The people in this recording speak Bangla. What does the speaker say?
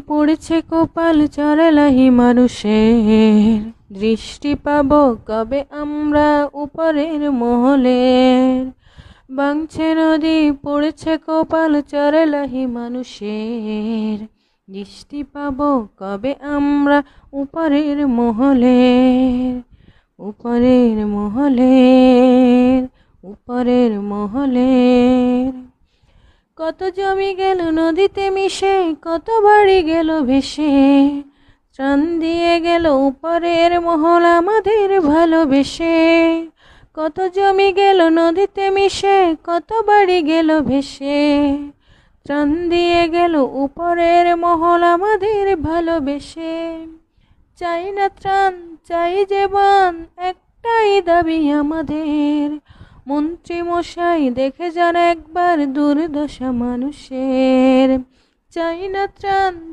পড়েছে কপাল চড়ালাহি মানুষের, দৃষ্টি পাবো কবে আমরা উপরের মহলের। বাংছে নদী পড়েছে কপাল চড়ালাহি মানুষের, দৃষ্টি পাবো কবে আমরা উপরের মহলের, উপরের মহলের, উপরের মহলের। কত জমি গেল নদীতে মিশে, কত বাড়ি গেল ভেসে, ত্রাণ দিয়ে গেল উপরের মহল আমাদের ভালোবেসে। কত জমি গেল নদীতে মিশে, কত বাড়ি গেল ভেসে, ত্রাণ দিয়ে গেল উপরের মহল আমাদের ভালোবেসে। চাই না ত্রাণ, চাই জীবন, একটাই দাবি আমাদের, মন্ত্রী মশাই দেখে যান একবার দুর্দশা মানুষের। চাই না ত্রাণ,